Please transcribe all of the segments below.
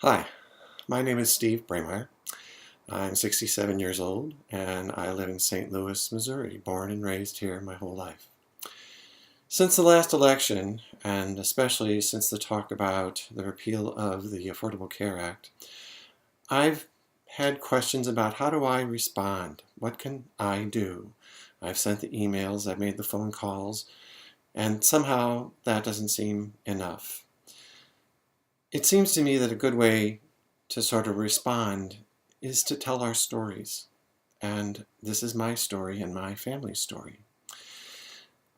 Hi, my name is Steve Braemeier. I'm 67 years old and I live in St. Louis, Missouri, born and raised here my whole life. Since the last election, and especially since the talk about the repeal of the Affordable Care Act, I've had questions about how do I respond? What can I do? I've sent the emails, I've made the phone calls, and somehow that doesn't seem enough. It seems to me that a good way to sort of respond is to tell our stories. And this is my story and my family's story.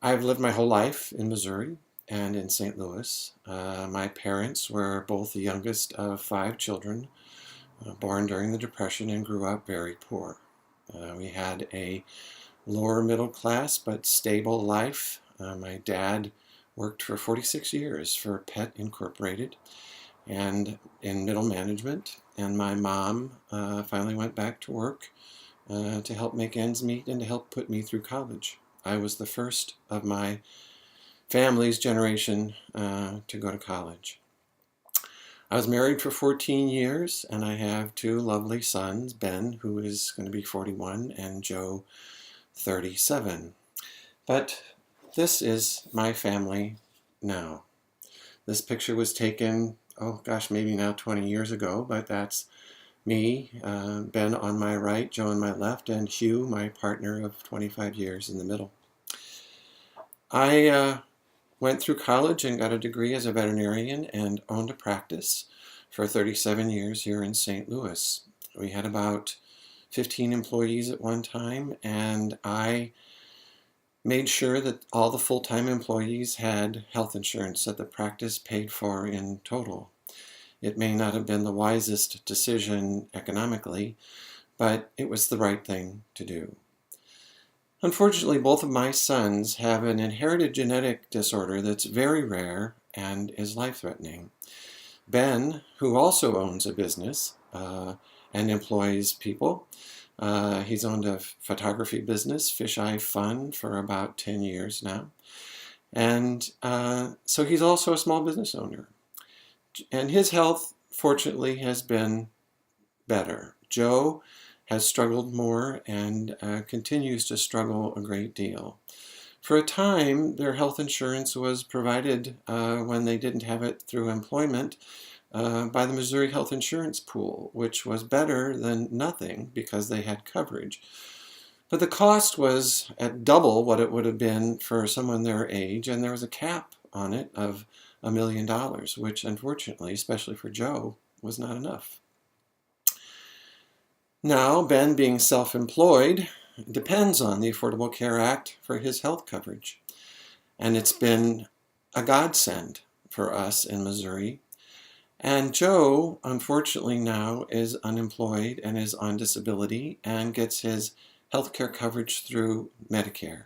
I've lived my whole life in Missouri and in St. Louis. My parents were both the youngest of 5 children, born during the Depression and grew up very poor. We had a lower middle class but stable life. My dad worked for 46 years for Pet Incorporated and in middle management, and my mom finally went back to work to help make ends meet and to help put me through college. I was the first of my family's generation to go to college. I was married for 14 years, and I have 2 lovely sons, Ben, who is going to be 41, and Joe, 37. But this is my family now. This picture was taken, oh gosh, maybe now 20 years ago, but that's me, Ben on my right, Joe on my left, and Hugh, my partner of 25 years, in the middle. I went through college and got a degree as a veterinarian and owned a practice for 37 years here in St. Louis. We had about 15 employees at one time, and I made sure that all the full-time employees had health insurance that the practice paid for in total. It may not have been the wisest decision economically, but it was the right thing to do. Unfortunately, both of my sons have an inherited genetic disorder that's very rare and is life-threatening. Ben, who also owns a business and employs people, he's owned a photography business, Fisheye Fun, for about 10 years now. And so he's also a small business owner. And his health, fortunately, has been better. Joe has struggled more and continues to struggle a great deal. For a time, their health insurance was provided when they didn't have it through employment by the Missouri Health Insurance Pool, which was better than nothing because they had coverage. But the cost was at double what it would have been for someone their age, and there was a cap on it of $1 million, which unfortunately, especially for Joe, was not enough. Now, Ben, being self-employed, depends on the Affordable Care Act for his health coverage. And it's been a godsend for us in Missouri. And Joe, unfortunately now, is unemployed and is on disability and gets his health care coverage through Medicare.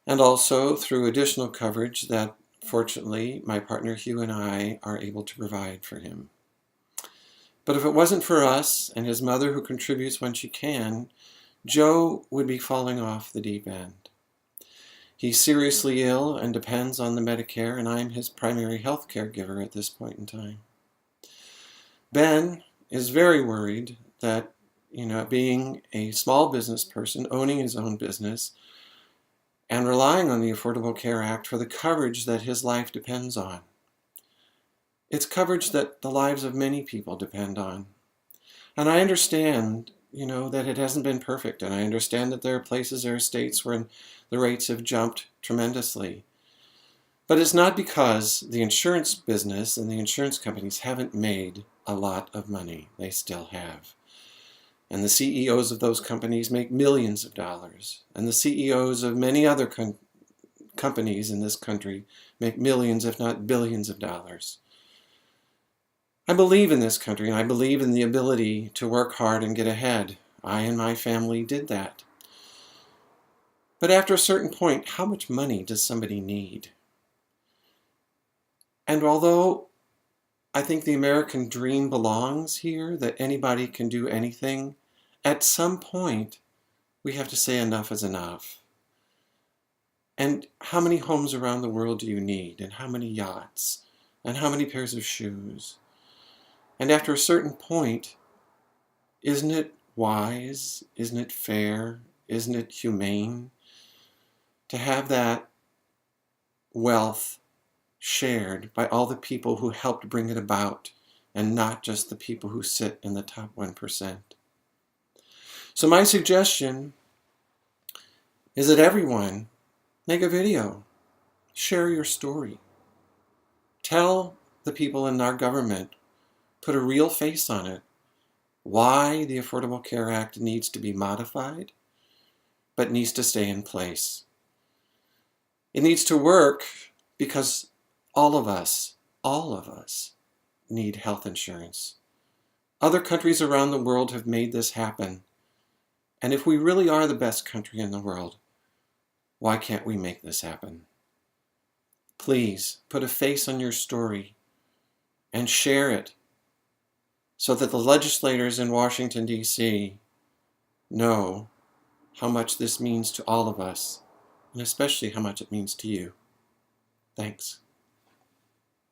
And also through additional coverage that, fortunately, my partner Hugh and I are able to provide for him. But if it wasn't for us and his mother, who contributes when she can, Joe would be falling off the deep end. He's seriously ill and depends on the Medicare, and I'm his primary health care giver at this point in time. Ben is very worried that, being a small business person, owning his own business, and relying on the Affordable Care Act for the coverage that his life depends on. It's coverage that the lives of many people depend on. And I understand, that it hasn't been perfect, and I understand that there are states where the rates have jumped tremendously. But it's not because the insurance business and the insurance companies haven't made a lot of money. They still have. And the CEOs of those companies make millions of dollars. And the CEOs of many other companies in this country make millions, if not billions of dollars. I believe in this country, and I believe in the ability to work hard and get ahead. I and my family did that. But after a certain point, how much money does somebody need? And although I think the American dream belongs here, that anybody can do anything, at some point we have to say enough is enough. And how many homes around the world do you need? And how many yachts? And how many pairs of shoes? And after a certain point, isn't it wise, isn't it fair, isn't it humane to have that wealth shared by all the people who helped bring it about and not just the people who sit in the top 1%? So my suggestion is that everyone make a video, share your story, tell the people in our government, put a real face on it, why the Affordable Care Act needs to be modified, but needs to stay in place. It needs to work because all of us need health insurance. Other countries around the world have made this happen. And if we really are the best country in the world, why can't we make this happen? Please put a face on your story and share it so that the legislators in Washington, D.C. know how much this means to all of us, and especially how much it means to you. Thanks.